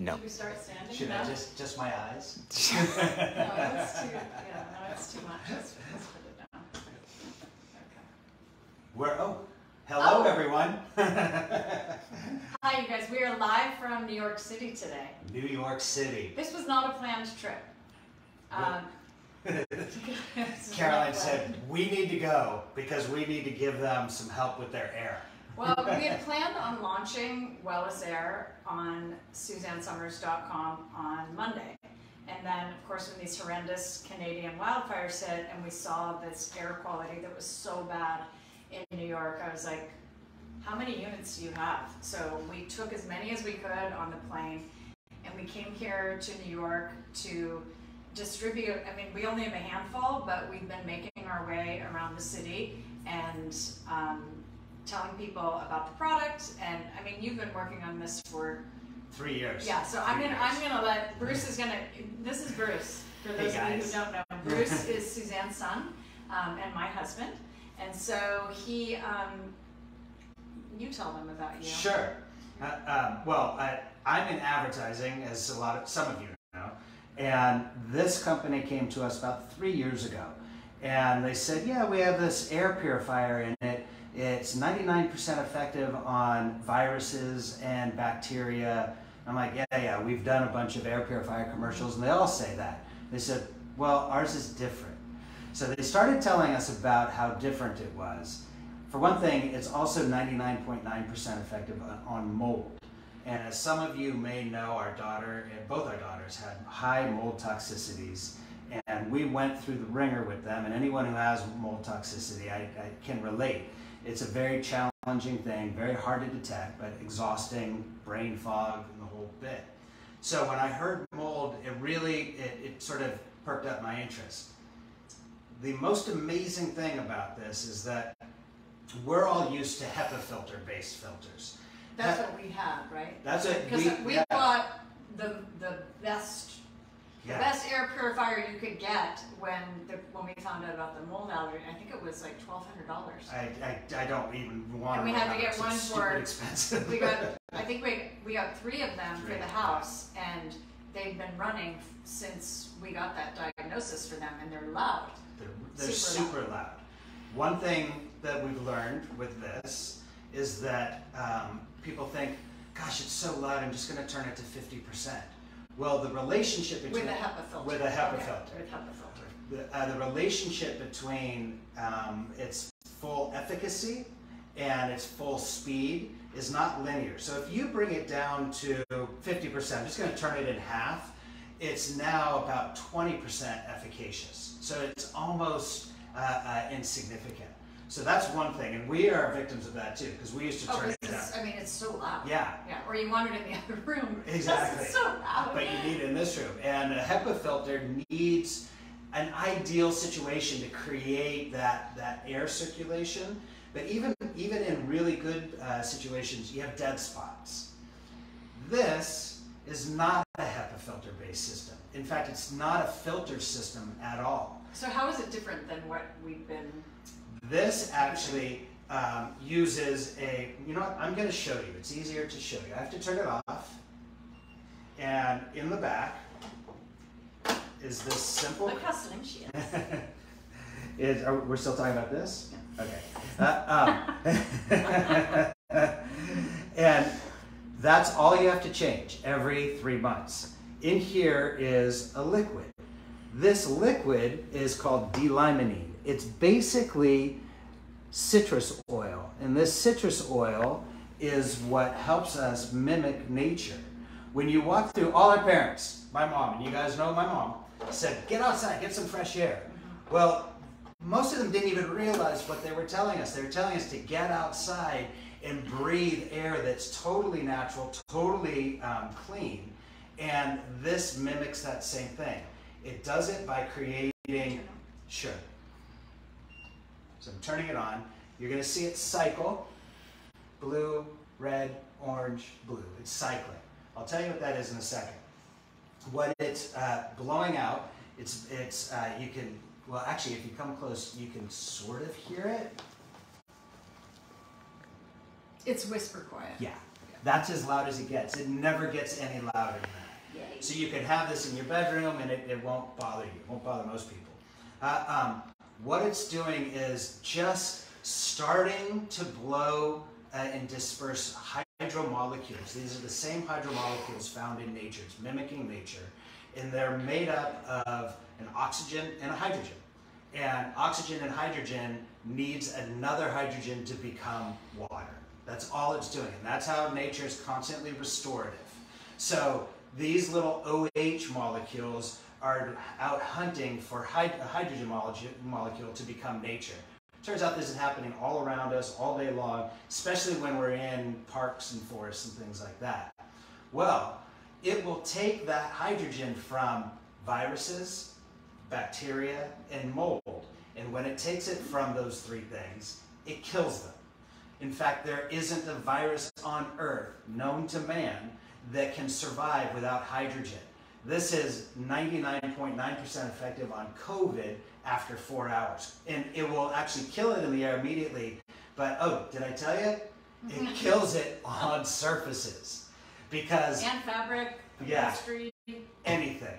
No. Should we start standing? Should I just my eyes? No, that's too, yeah, no, that's too much. Let's put it down. Okay. Hello everyone. Hi, you guys. We are live from New York City today. New York City. This was not a planned trip. Caroline said, we need to go because we need to give them some help with their air. Well, we had planned on launching Wellies Air on SuzanneSummers.com on Monday. And then, of course, when these horrendous Canadian wildfires hit and we saw this air quality that was so bad in New York, I was like, how many units do you have? So we took as many as we could on the plane and we came here to New York to distribute. I mean, we only have a handful, but we've been making our way around the city and telling people about the product. And I mean, you've been working on this for 3 years. Yeah, so I'm gonna let Bruce this is Bruce, for those of you who don't know. Bruce is Suzanne's son and my husband. And so he, you tell them about you. Sure. I'm in advertising, as some of you know, and this company came to us about 3 years ago. And they said, yeah, we have this air purifier in it. It's 99% effective on viruses and bacteria. I'm like, yeah, we've done a bunch of air purifier commercials, and they all say that. They said, well, ours is different. So they started telling us about how different it was. For one thing, it's also 99.9% effective on mold. And as some of you may know, both our daughters had high mold toxicities. And we went through the ringer with them, and anyone who has mold toxicity, I can relate. It's a very challenging thing, very hard to detect, but exhausting, brain fog, and the whole bit. So when I heard mold, it sort of perked up my interest. The most amazing thing about this is that we're all used to HEPA filter-based filters. That's what we have, right? That's it. Because we bought the best air purifier you could get when we found out about the mold allergy. I think it was like $1,200. I don't even want to. And we had to get one for expensive. I think we got 3 of them for the house, and they've been running since we got that diagnosis for them, and they're loud. They're super loud. One thing that we've learned with this is that people think, gosh, it's so loud, I'm just going to turn it to 50%. Well, the relationship between... With a HEPA filter. With a HEPA filter. With HEPA filter. The relationship between its full efficacy and its full speed is not linear. So if you bring it down to 50%, I'm just going to turn it in half, it's now about 20% efficacious. So it's almost insignificant. So that's one thing, and we are victims of that too, because we used to turn it down. I mean, it's so loud. Yeah. Yeah. Or you want it in the other room. Exactly. It's so loud. But you need it in this room. And a HEPA filter needs an ideal situation to create that air circulation. But even in really good situations, you have dead spots. This is not a HEPA filter-based system. In fact, it's not a filter system at all. So how is it different than what we've been... This actually uses you know what, I'm going to show you. It's easier to show you. I have to turn it off. And in the back is this simple... Look how slim she is. We're still talking about this? Yeah. Okay. And that's all you have to change every 3 months. In here is a liquid. This liquid is called D-limonene. It's basically citrus oil, and this citrus oil is what helps us mimic nature. When you walk through, all our parents, my mom, and you guys know my mom, said, get outside, get some fresh air. Well, most of them didn't even realize what they were telling us. They were telling us to get outside and breathe air that's totally natural, totally clean, and this mimics that same thing. It does it by creating, sure. So I'm turning it on. You're going to see it cycle. Blue, red, orange, blue. It's cycling. I'll tell you what that is in a second. What it's blowing out, you can, well actually if you come close, you can sort of hear it. It's whisper quiet. Yeah. That's as loud as it gets. It never gets any louder than that. Yay. So you can have this in your bedroom and it won't bother you. It won't bother most people. What it's doing is just starting to blow and disperse hydromolecules. These are the same hydromolecules found in nature. It's mimicking nature. And they're made up of an oxygen and a hydrogen. And oxygen and hydrogen needs another hydrogen to become water. That's all it's doing. And that's how nature is constantly restorative. So these little OH molecules are out hunting for a hydrogen molecule to become nature. Turns out this is happening all around us all day long, especially when we're in parks and forests and things like that. Well, it will take that hydrogen from viruses, bacteria, and mold. And when it takes it from those three things, it kills them. In fact, there isn't a virus on Earth known to man that can survive without hydrogen. This is 99.9% effective on COVID after 4 hours. And it will actually kill it in the air immediately. But, oh, did I tell you? It kills it on surfaces. Because... And fabric, yeah, upholstery. Anything.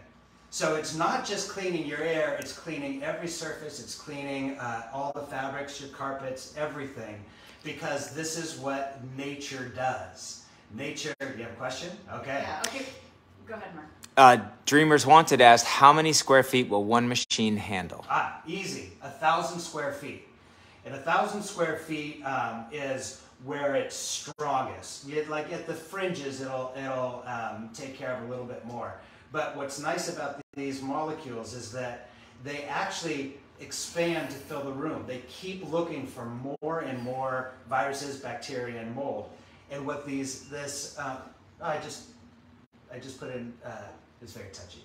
So it's not just cleaning your air, it's cleaning every surface, it's cleaning all the fabrics, your carpets, everything. Because this is what nature does. Nature, do you have a question? Okay. Yeah, okay. Go ahead, Mark. Dreamers Wanted asked, how many square feet will one machine handle? Easy, 1,000 square feet. And 1,000 square feet is where it's strongest. Like at the fringes, it'll take care of a little bit more. But what's nice about these molecules is that they actually expand to fill the room. They keep looking for more and more viruses, bacteria, and mold. And what I just put in, it's very touchy.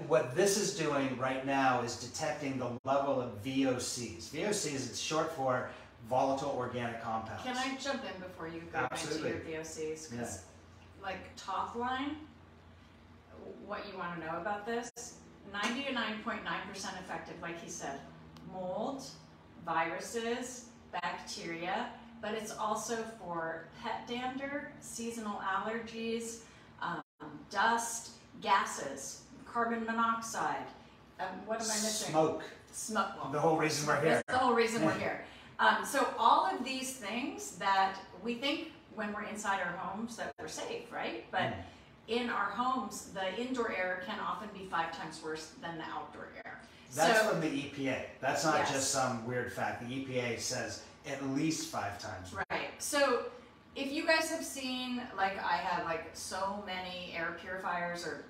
What this is doing right now is detecting the level of VOCs. VOCs, it's short for volatile organic compounds. Can I jump in before you go into your VOCs? Because, like, top line, what you want to know about this, 99.9% effective, like he said, mold, viruses, bacteria, but it's also for pet dander, seasonal allergies, dust, gases, carbon monoxide. What am I missing? Smoke. Smoke. Well, the whole reason we're here. That's the whole reason we're here. So all of these things that we think when we're inside our homes that we're safe, right? But in our homes, the indoor air can often be 5 times worse than the outdoor air. That's from the EPA. That's not just some weird fact. The EPA says at least 5 times worse. Right. So if you guys have seen, like I have, like so many air purifiers, or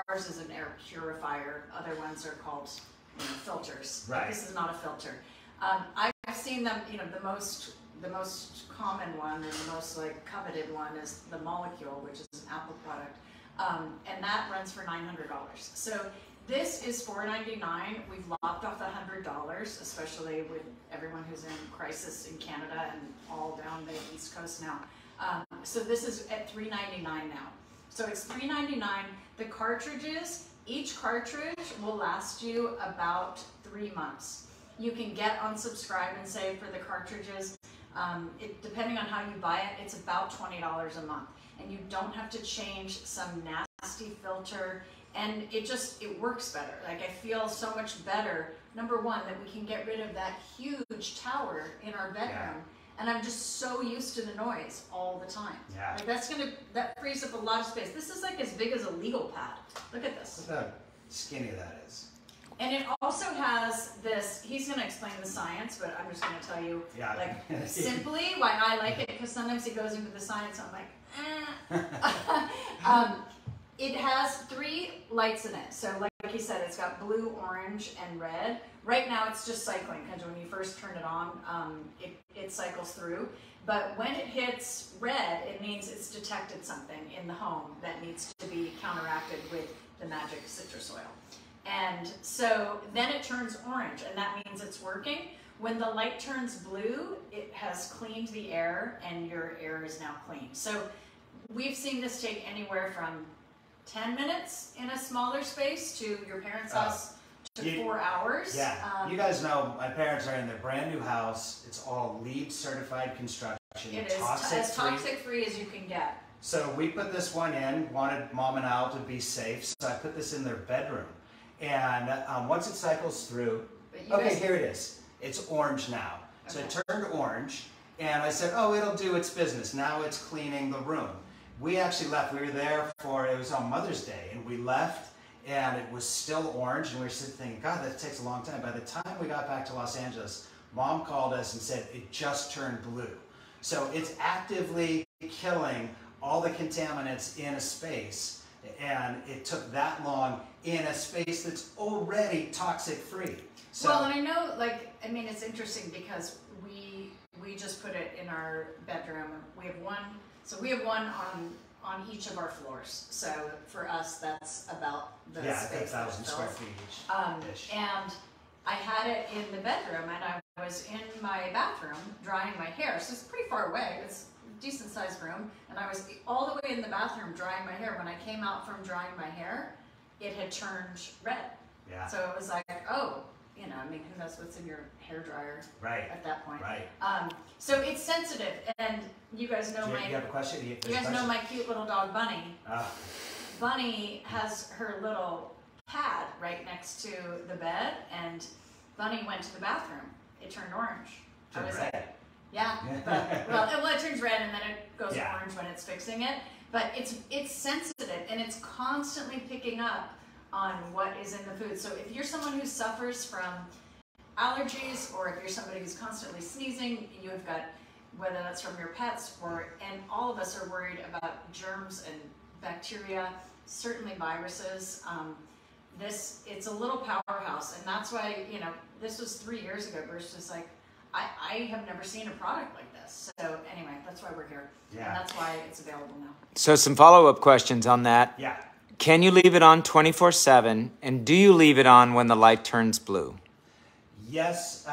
ours is an air purifier. Other ones are called filters. Right. This is not a filter. I've seen them. The most common one and the most coveted one is the Molecule, which is an Apple product, and that runs for $900. So this is $499. We've lopped off $100, especially with everyone who's in crisis in Canada and all down the East Coast now. So this is at $399 now. So it's $399. The cartridges, each cartridge will last you about 3 months. You can get unsubscribe and save for the cartridges. Depending on how you buy it, it's about $20 a month. And you don't have to change some nasty filter. And it works better. Like, I feel so much better. Number one, that we can get rid of that huge tower in our bedroom. Yeah. And I'm just so used to the noise all the time. Yeah. Like that frees up a lot of space. This is like as big as a legal pad. Look at this. Look how skinny that is. And it also has this, he's going to explain the science, but I'm just going to tell you, simply why I like it, because sometimes he goes into the science, I'm like, It has 3 lights in it. So like he said, it's got blue, orange, and red. Right now it's just cycling, because when you first turn it on, it cycles through. But when it hits red, it means it's detected something in the home that needs to be counteracted with the magic citrus oil. And so then it turns orange, and that means it's working. When the light turns blue, it has cleaned the air, and your air is now clean. So we've seen this take anywhere from 10 minutes in a smaller space to your parents' house to 4 hours. Yeah, you guys know my parents are in their brand new house. It's all LEED certified construction. It is as toxic-free as you can get. So we put this one in, wanted Mom and Al to be safe, so I put this in their bedroom. And once it cycles through, okay, here it is. It's orange now. So it turned orange, and I said, oh, it'll do its business. Now it's cleaning the room. We actually left. We were there it was on Mother's Day, and we left, and it was still orange, and we were sitting thinking, God, that takes a long time. By the time we got back to Los Angeles, Mom called us and said it just turned blue. So it's actively killing all the contaminants in a space, and it took that long in a space that's already toxic free. So, well, and I know, it's interesting because we just put it in our bedroom. We have one on each of our floors. So for us, that's about the space. 1,000 square feet each. And I had it in the bedroom, and I was in my bathroom drying my hair. So it's pretty far away. It's a decent sized room, and I was all the way in the bathroom drying my hair. When I came out from drying my hair, it had turned red. Yeah. So it was like, oh, who knows what's in your hairdryer at that point. Right. So it's sensitive, and you guys know you have a question? You guys know my cute little dog Bunny. Bunny has her little pad right next to the bed, and Bunny went to the bathroom. It turned orange. Turned red. Yeah. But, it turns red, and then it goes orange when it's fixing it. But it's sensitive, and it's constantly picking up on what is in the food. So if you're someone who suffers from allergies, or if you're somebody who's constantly sneezing, you have got, whether that's from your pets, and all of us are worried about germs and bacteria, certainly viruses. It's a little powerhouse, and that's why, this was 3 years ago. Bruce was like, I have never seen a product like this. So anyway, that's why we're here. Yeah. And that's why it's available now. So some follow-up questions on that. Yeah. Can you leave it on 24/7, and do you leave it on when the light turns blue? Yes.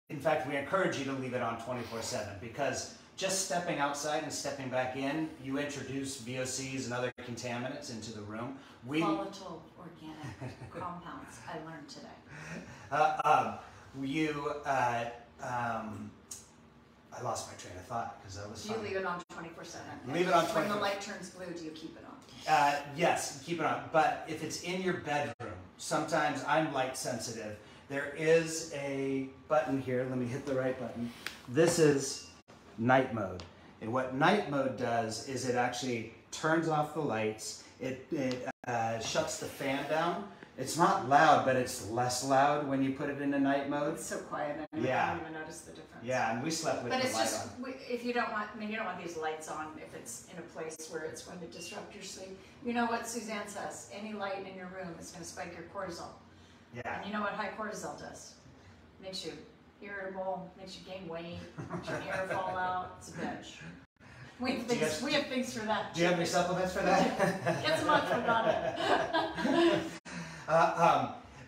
In fact, we encourage you to leave it on 24/7, because just stepping outside and stepping back in, you introduce VOCs and other contaminants into the room. Volatile organic compounds, I learned today. I lost my train of thought because that was Do you leave it on 24/7? Leave it on 24/7. When the light turns blue, do you keep it on? Yes, keep it on. But if it's in your bedroom, sometimes I'm light sensitive. There is a button here. Let me hit the right button. This is night mode. And what night mode does is it actually turns off the lights. It shuts the fan down. It's not loud, but it's less loud when you put it into night mode. It's so quiet. I don't even notice the difference. Yeah, and we slept with the light on. If you don't want, you don't want these lights on if it's in a place where it's going to disrupt your sleep. You know what Suzanne says? Any light in your room is going to spike your cortisol. Yeah. And you know what high cortisol does? Makes you irritable, makes you gain weight, makes your hair fall out. It's a bitch. We have things for that. Do you have any supplements for that? Get some on it.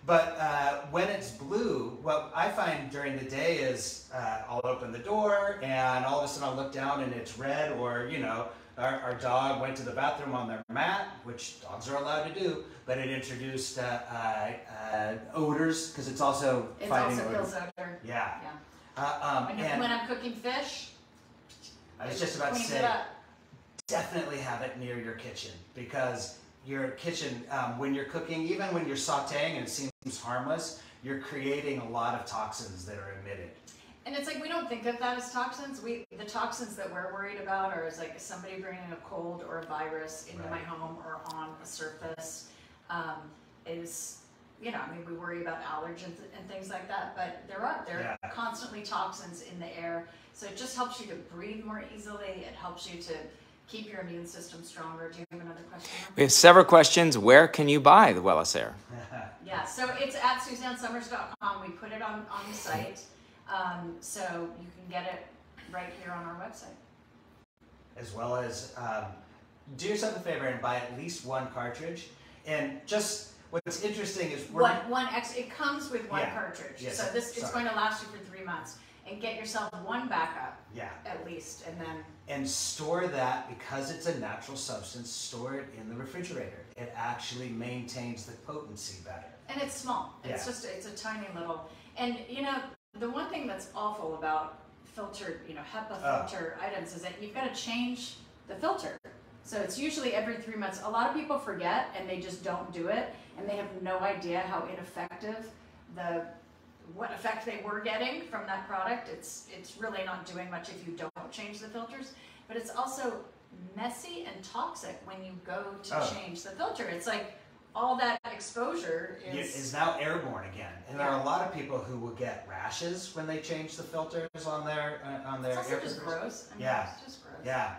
But when it's blue, what I find during the day is I'll open the door and all of a sudden I'll look down and it's red, or our dog went to the bathroom on their mat, which dogs are allowed to do, but it introduced odors, because it's also fighting odor. Kills odor. Yeah. When I'm cooking fish, I was just about to say, definitely have it near your kitchen, because your kitchen, when you're cooking, even when you're sauteing and it seems harmless, you're creating a lot of toxins that are emitted. And it's like, we don't think of that as toxins. The toxins that we're worried about are like somebody bringing a cold or a virus into my home or on a surface. We worry about allergens and things like that, but there are constantly toxins in the air. So it just helps you to breathe more easily. It helps you to keep your immune system stronger. Do you have another question? We have several questions. Where can you buy the Wellies Air? Yeah, so it's at SuzanneSummers.com. We put it on the site, so you can get it right here on our website. As well as do yourself a favor and buy at least one cartridge. And just what's interesting is it comes with one cartridge. Yes, so it's going to last you for 3 months. And get yourself one backup, at least, and then... And store that, because it's a natural substance, store it in the refrigerator. It actually maintains the potency better. And it's small. It's a tiny little... And, the one thing that's awful about filtered, HEPA filter items is that you've got to change the filter. So it's usually every 3 months. A lot of people forget and they just don't do it, and they have no idea how ineffective what effect they were getting from that product. It's really not doing much if you don't change the filters, but it's also messy and toxic when you go to change the filter. It's like all that exposure is now airborne again, and there are a lot of people who will get rashes when they change the filters on their It's also just gross. I mean, it's just gross. Yeah.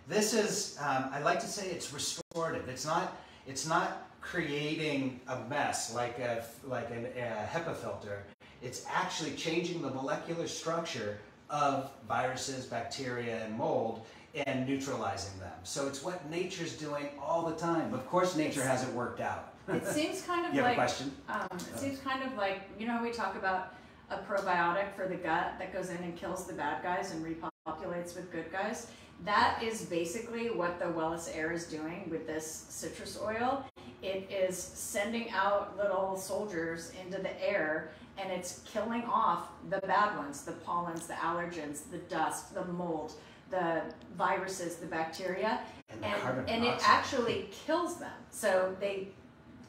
This is I like to say it's restorative. It's not creating a mess like a HEPA filter. It's actually changing the molecular structure of viruses, bacteria, and mold, and neutralizing them. So it's what nature's doing all the time. Of course, nature has it worked out. It seems kind of you like, have a question? It seems kind of like, how we talk about a probiotic for the gut that goes in and kills the bad guys and repopulates with good guys? That is basically what the Wellies Air is doing with this citrus oil. It is sending out little soldiers into the air, and it's killing off the bad ones, the pollens, the allergens, the dust, the mold, the viruses, the bacteria, and it actually kills them. So they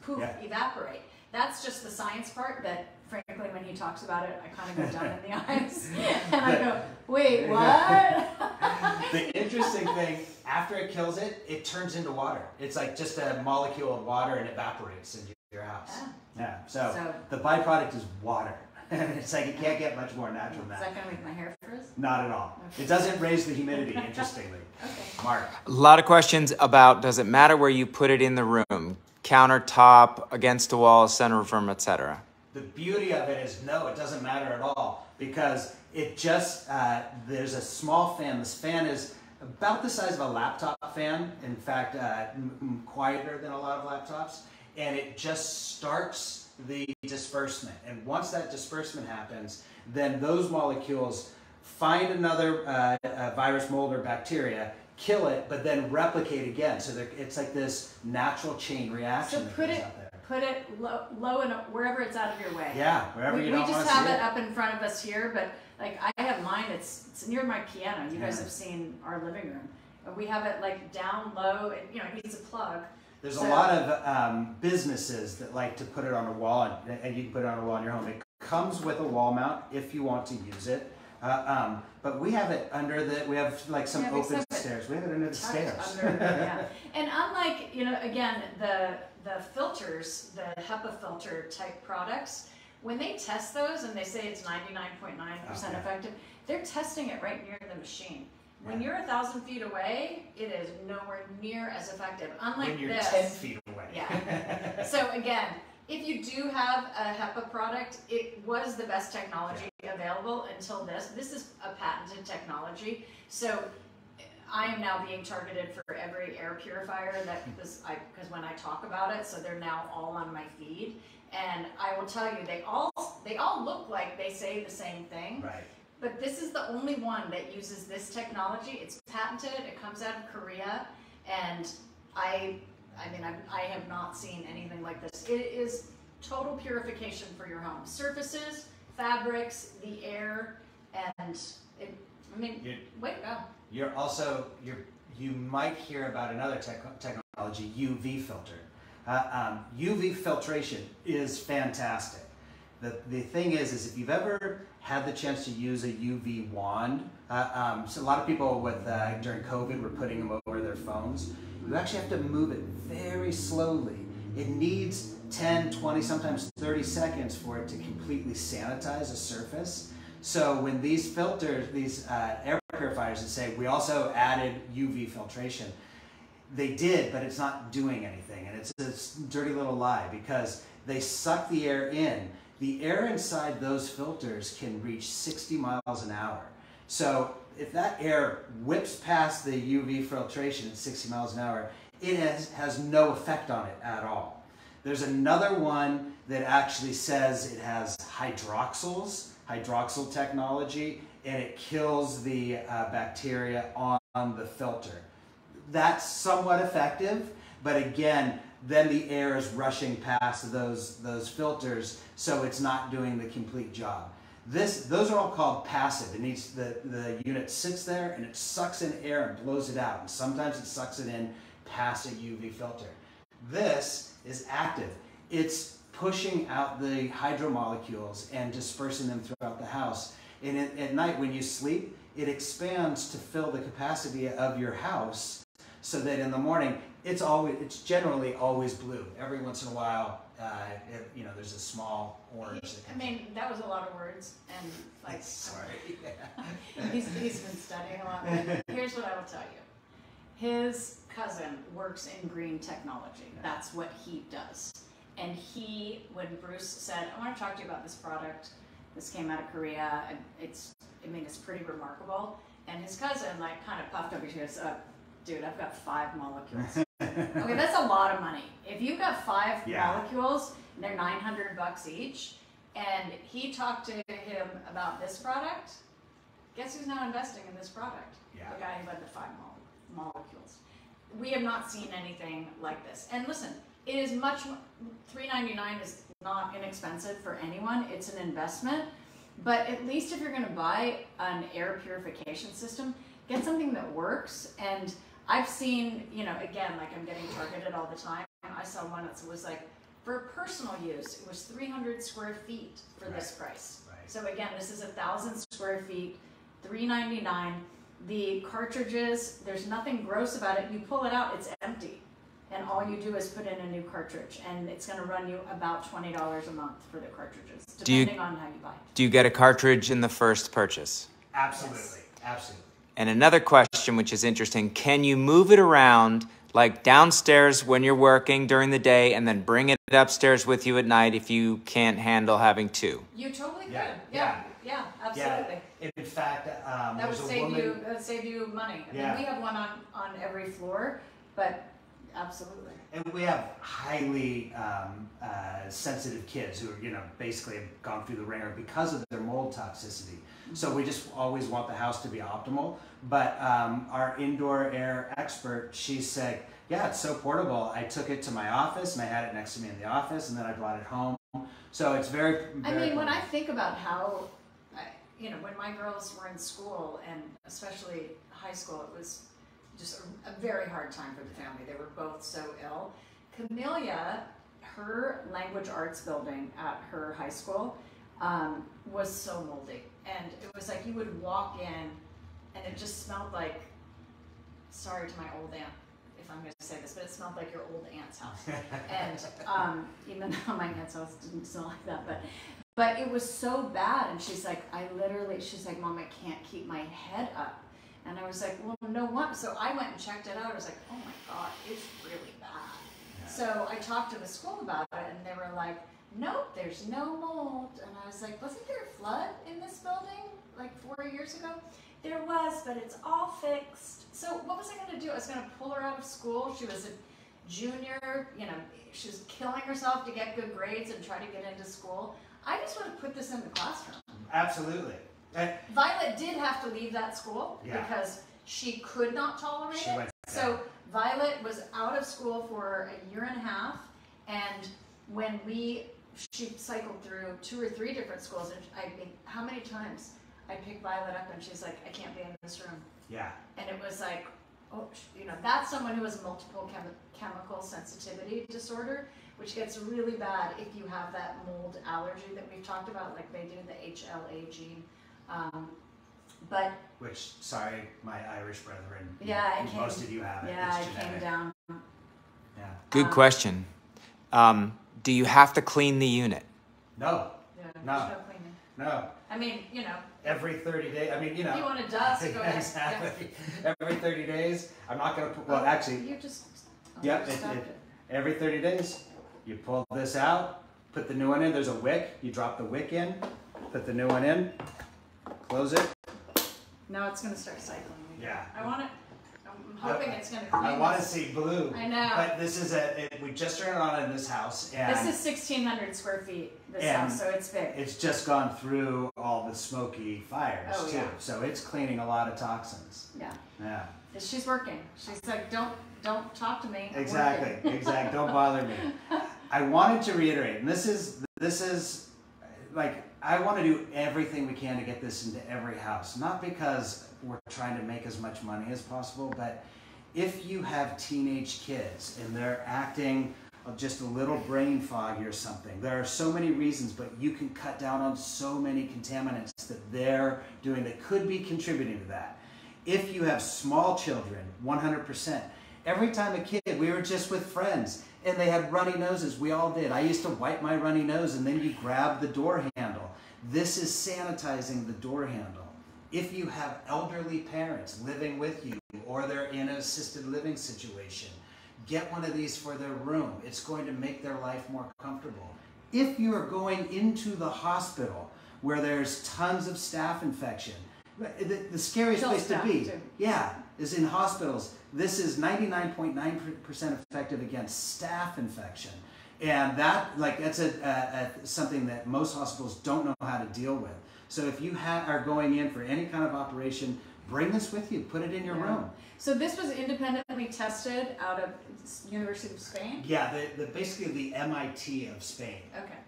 poof, evaporate. That's just the science part that, frankly, when he talks about it, I kind of go down in the eyes. And I go, wait, what? The interesting thing, after it kills it, it turns into water. It's like just a molecule of water and evaporates into your house. So the byproduct is water. It's like it can't get much more natural than that. Is that going to make my hair frizz? Not at all. Okay. It doesn't raise the humidity, interestingly. Okay. Mark. A lot of questions about, does it matter where you put it in the room? Countertop, against the wall, center of room, etc. The beauty of it is, no, it doesn't matter at all, because it just, there's a small fan. This fan is about the size of a laptop fan. In fact, quieter than a lot of laptops. And it just starts the disbursement. And once that disbursement happens, then those molecules find another virus, mold, or bacteria, kill it, but then replicate again. So it's like this natural chain reaction. So put it low and wherever it's out of your way. Yeah, wherever you don't want to see it. We just have it up in front of us here, but like I have mine, it's near my piano. You guys have seen our living room. We have it like down low, and it needs a plug. There's a lot of businesses that like to put it on a wall, and you can put it on a wall in your home. It comes with a wall mount if you want to use it. But we have it we have like some open stairs. We have it under the stairs. And unlike, again, the filters, the HEPA filter type products, when they test those and they say it's 99.9% effective, they're testing it right near the machine. When you're 1,000 feet away, it is nowhere near as effective. Unlike when you're this, 10 feet away. Yeah. So again, if you do have a HEPA product, it was the best technology available until this. This is a patented technology. So I am now being targeted for every air purifier because when I talk about it, so they're now all on my feed. And I will tell you, they all look like they say the same thing. Right. But this is the only one that uses this technology. It's patented. It comes out of Korea, and I have not seen anything like this. It is total purification for your home. Surfaces, fabrics, the air, and way to go. You might hear about another technology, UV filter. UV filtration is fantastic. The thing is if you've ever had the chance to use a UV wand, so a lot of people during COVID were putting them over their phones. You actually have to move it very slowly. It needs 10, 20, sometimes 30 seconds for it to completely sanitize a surface. So when these filters, these air purifiers that say we also added UV filtration, they did, but it's not doing anything. And it's a dirty little lie because they suck the air in. The air inside those filters can reach 60 miles an hour. So if that air whips past the UV filtration at 60 miles an hour, it has no effect on it at all. There's another one that actually says it has hydroxyl technology, and it kills the bacteria on the filter. That's somewhat effective, but again, then the air is rushing past those filters, so it's not doing the complete job. Those are all called passive. It needs the unit sits there and it sucks in air and blows it out. And sometimes it sucks it in past a UV filter. This is active. It's pushing out the hydromolecules and dispersing them throughout the house. And at night when you sleep, it expands to fill the capacity of your house, so that in the morning it's generally always blue. Every once in a while, there's a small orange. That was a lot of words, and like. Sorry. he's been studying a lot. Here's what I will tell you. His cousin works in green technology. That's what he does. And when Bruce said, "I want to talk to you about this product. This came out of Korea, and it's pretty remarkable." And his cousin kind of puffed up his chest. Dude, I've got 5 molecules. Okay, that's a lot of money. If you've got 5 molecules, and they're $900 each, and he talked to him about this product, guess who's now investing in this product? Yeah. The guy who had the 5 molecules. We have not seen anything like this. And listen, it is $3.99 is not inexpensive for anyone. It's an investment. But at least if you're going to buy an air purification system, get something that works. And I've seen, again, I'm getting targeted all the time. I saw one that was for personal use, it was 300 square feet for this price. Right. So again, this is 1,000 square feet, $3.99. The cartridges, there's nothing gross about it. You pull it out, it's empty. And all you do is put in a new cartridge. And it's going to run you about $20 a month for the cartridges, depending on how you buy it. Do you get a cartridge in the first purchase? Absolutely. Yes. Absolutely. And another question, which is interesting, can you move it around downstairs when you're working during the day and then bring it upstairs with you at night if you can't handle having 2? You totally could. Yeah, Absolutely. Yeah. In fact, That would save you money. We have one on every floor, but absolutely. And we have highly sensitive kids who are, basically have gone through the ringer because of their mold toxicity. So we just always want the house to be optimal. But our indoor air expert, she said, yeah, it's so portable. I took it to my office and I had it next to me in the office, and then I brought it home. So it's very when I think about how, when my girls were in school, and especially high school, it was just a very hard time for the family. They were both so ill. Camellia, her language arts building at her high school was so moldy. And it was you would walk in and it just smelled like, sorry to my old aunt if I'm going to say this, but it smelled like your old aunt's house. And even though my aunt's house didn't smell like that, but it was so bad. And she's like, she's like, Mom, I can't keep my head up. And I was like, well, no what? So I went and checked it out. I was like, oh my God, it's really bad. Yeah. So I talked to the school about it, and they were like, nope, there's no mold. And I was like, wasn't there a flood in this building 4 years ago? There was, but it's all fixed. So what was I going to do? I was going to pull her out of school. She was a junior, she was killing herself to get good grades and try to get into school. I just want to put this in the classroom. Absolutely. Violet did have to leave that school because she could not tolerate it. So Violet was out of school for a year and a half, and when she cycled through 2 or 3 different schools, and how many times I picked Violet up and she's like, I can't be in this room. Yeah. And it was like, that's someone who has multiple chemical sensitivity disorder, which gets really bad if you have that mold allergy that we've talked about, like they do, the HLA gene. Which, sorry, my Irish brethren, most of you have it. Yeah, it came down. Yeah. Good question. Do you have to clean the unit? No. No. No. Every 30 days. If you want to dust, go ahead. Exactly. Yeah. Every 30 days. I'm not going to put, well, actually. You just. Every 30 days, you pull this out, put the new one in. There's a wick. You drop the wick in, put the new one in, close it. Now it's going to start cycling. Yeah. I'm hoping it's going to clean. I want to see blue. I know. But this is we just turned it on in this house. And this is 1,600 square feet, this house, so it's big. It's just gone through all the smoky fires, too. Yeah. So it's cleaning a lot of toxins. Yeah. Yeah. She's working. She's like, don't talk to me. Exactly. Don't bother me. I wanted to reiterate, and this is like, I want to do everything we can to get this into every house, not because we're trying to make as much money as possible, but if you have teenage kids and they're acting just a little brain foggy or something, there are so many reasons, but you can cut down on so many contaminants that they're doing that could be contributing to that. If you have small children, 100%. Every time a kid, we were just with friends and they had runny noses. We all did. I used to wipe my runny nose and then you grab the door handle. This is sanitizing the door handle. If you have elderly parents living with you or they're in an assisted living situation, get one of these for their room. It's going to make their life more comfortable. If you are going into the hospital where there's tons of staph infection, the scariest place to be, yeah, is in hospitals. This is 99.9% effective against staph infection. And that's something that most hospitals don't know how to deal with. So if you are going in for any kind of operation, bring this with you. Put it in your room. So this was independently tested out of University of Spain? Yeah, basically the MIT of Spain. Okay.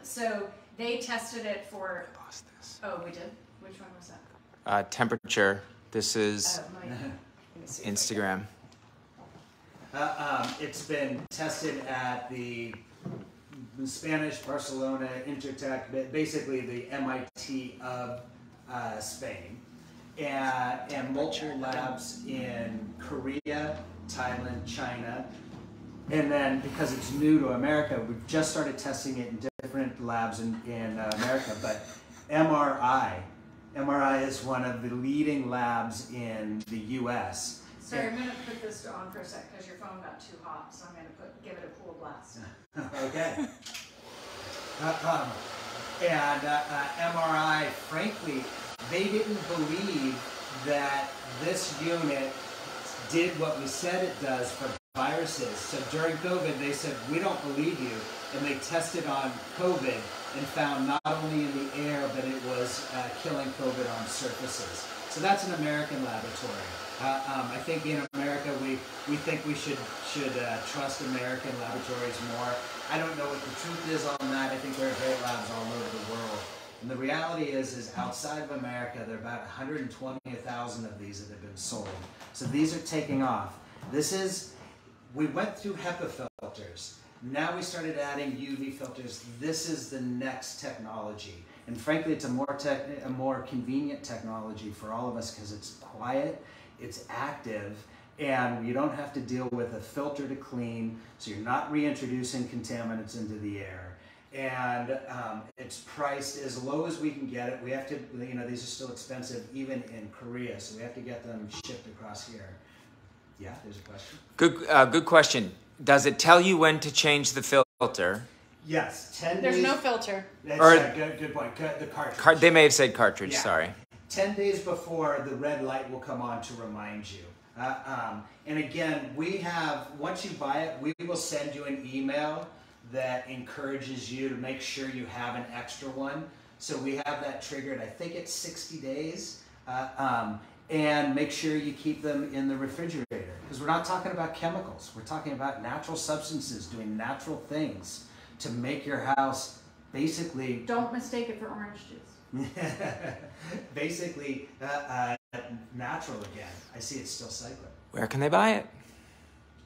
So they tested it for... I lost this. Oh, we did? Which one was that? Temperature. This is Instagram. It's been tested at the Spanish Barcelona Intertech, basically the MIT of Spain, and multiple labs in Korea, Thailand, China, and then because it's new to America, we've just started testing it in different labs in America. But MRI is one of the leading labs in the U.S. Sorry, I'm going to put this on for a sec because your phone got too hot, so I'm going to give it a cool blast. Okay. MRI, frankly, they didn't believe that this unit did what we said it does for viruses. So during COVID, they said, we don't believe you. And they tested on COVID and found not only in the air, but it was killing COVID on surfaces. So that's an American laboratory. I think in America, we think we should trust American laboratories more. I don't know what the truth is on that. I think there are great labs all over the world. And the reality is outside of America, there are about 120,000 of these that have been sold. So these are taking off. We went through HEPA filters. Now we started adding UV filters. This is the next technology. And frankly, it's a more convenient technology for all of us because it's quiet, it's active, and you don't have to deal with a filter to clean, so you're not reintroducing contaminants into the air. And it's priced as low as we can get it. We have to, these are still expensive even in Korea, so we have to get them shipped across here. Yeah, there's a question. Good question. Does it tell you when to change the filter? Yes, 10 There's days. no filter. That's good point. The cartridge. They may have said cartridge, sorry. 10 days before, the red light will come on to remind you. And again, once you buy it, we will send you an email that encourages you to make sure you have an extra one. So we have that triggered, I think it's 60 days. And make sure you keep them in the refrigerator. Because we're not talking about chemicals. We're talking about natural substances doing natural things to make your house basically... Don't mistake it for orange juice. Basically natural again. I see it's still cycling. Where can they buy it?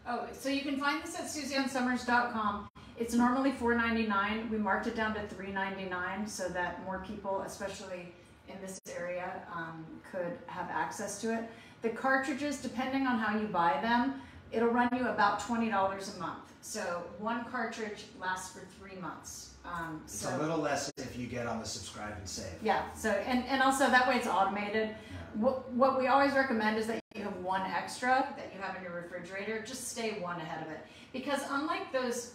Oh, so you can find this at SuzanneSummers.com. It's normally $4.99. We marked it down to $3.99 so that more people, especially in this area, could have access to it. The cartridges, depending on how you buy them, it'll run you about $20 a month. So one cartridge lasts for 3 months. It's a little less if you get on the subscribe and save. Yeah, so and also that way it's automated. Yeah. What we always recommend is that you have one extra that you have in your refrigerator. Just stay one ahead of it. Because unlike those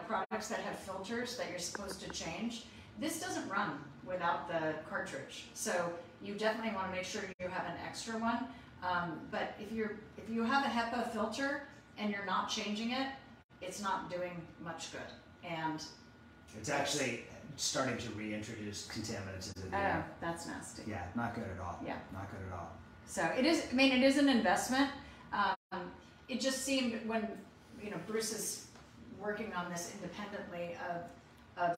products that have filters that you're supposed to change, this doesn't run without the cartridge. So you definitely want to make sure you have an extra one. But if you have a HEPA filter and you're not changing it, it's not doing much good. And it's actually starting to reintroduce contaminants into the air. Oh, that's nasty. Yeah, not good at all. Yeah. Not good at all. So it is, it is an investment. It just seemed when, Bruce is working on this independently of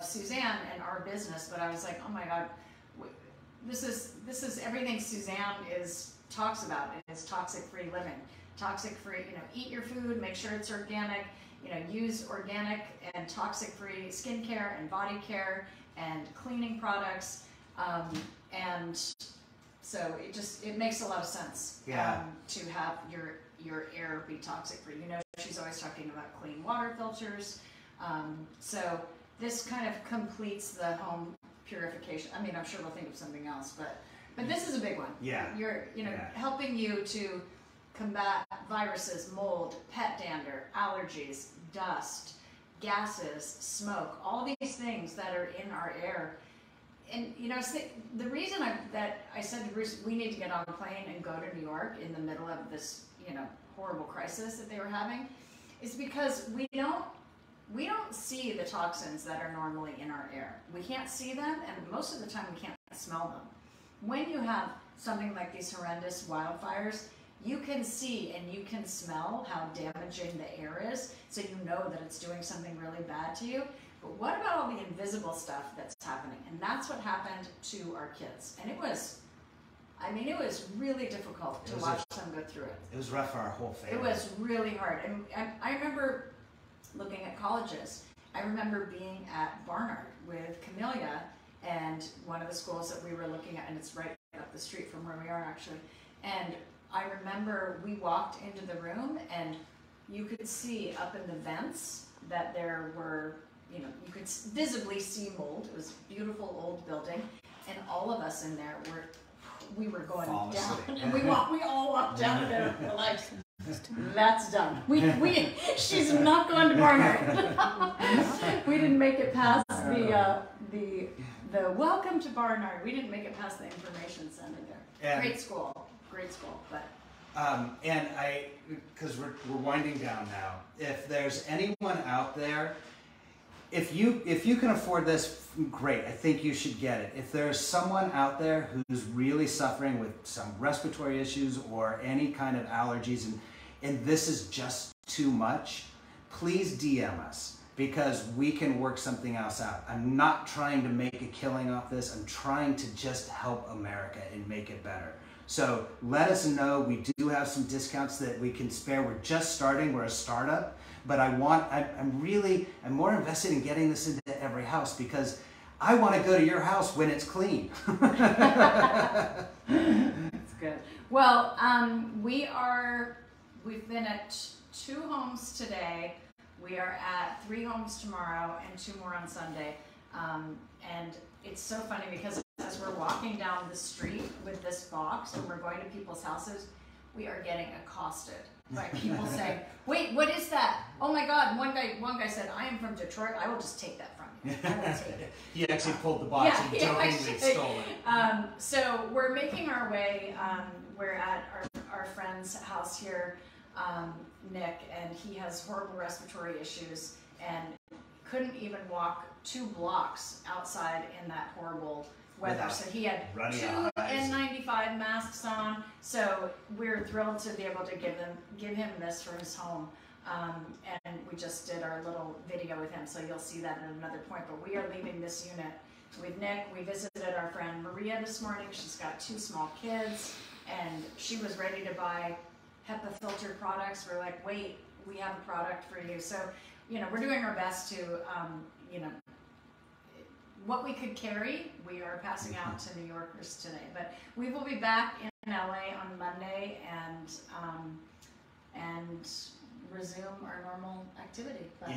Suzanne and our business, but I was like, oh my God, this is everything Suzanne talks about. It's toxic-free living, toxic-free. Eat your food, make sure it's organic. Use organic and toxic-free skincare and body care and cleaning products, and so it makes a lot of sense to have your air be toxic-free. She's always talking about clean water filters. So this kind of completes the home purification. I mean, I'm sure we'll think of something else, but this is a big one. Yeah. Helping you to combat viruses, mold, pet dander, allergies, dust, gases, smoke, all these things that are in our air. And the reason that I said to Bruce, we need to get on a plane and go to New York in the middle of this, horrible crisis that they were having, is because we don't see the toxins that are normally in our air. We can't see them, and most of the time we can't smell them. When you have something like these horrendous wildfires, you can see and you can smell how damaging the air is, so you know that it's doing something really bad to you. But what about all the invisible stuff that's happening? And that's what happened to our kids. And it was really difficult to watch them go through it. It was rough for our whole family. It was really hard. And I remember looking at colleges. I remember being at Barnard with Camellia, and one of the schools that we were looking at, and it's right up the street from where we are actually. And I remember we walked into the room, and you could see up in the vents that there were, you could visibly see mold. It was a beautiful old building, and all of us in there we were going down, and we all walked down there. We're like, that's done. She's not going to Barnard. We didn't make it past the welcome to Barnard. We didn't make it past the information center there. And great school, but. And because we're winding down now, if there's anyone out there, if you can afford this, great. I think you should get it. If there's someone out there who's really suffering with some respiratory issues or any kind of allergies, and this is just too much, please DM us, because we can work something else out. I'm not trying to make a killing off this. I'm trying to just help America and make it better. So let us know. We do have some discounts that we can spare. We're just starting. We're a startup. But I'm more invested in getting this into every house, because I want to go to your house when it's clean. That's good. Well, we've been at 2 homes today. We are at 3 homes tomorrow and 2 more on Sunday. And it's so funny because as we're walking down the street with this box and we're going to people's houses, we are getting accosted by people saying, wait, what is that? Oh my God. One guy said, I am from Detroit. I will just take that from you. I will take it. He actually pulled the box and jokingly stole it. So we're making our way. We're at our friend's house here, Nick, and he has horrible respiratory issues and couldn't even walk 2 blocks outside in that horrible weather. So he had 2 N95 masks on. So we're thrilled to be able to give him this for his home. And we just did our little video with him, so you'll see that at another point. But we are leaving this unit with Nick. We visited our friend Maria this morning. She's got 2 small kids, and she was ready to buy HEPA filter products. We're like, wait, we have a product for you. So, we're doing our best to, what we could carry, we are passing out to New Yorkers today. But we will be back in LA on Monday and resume our normal activity. But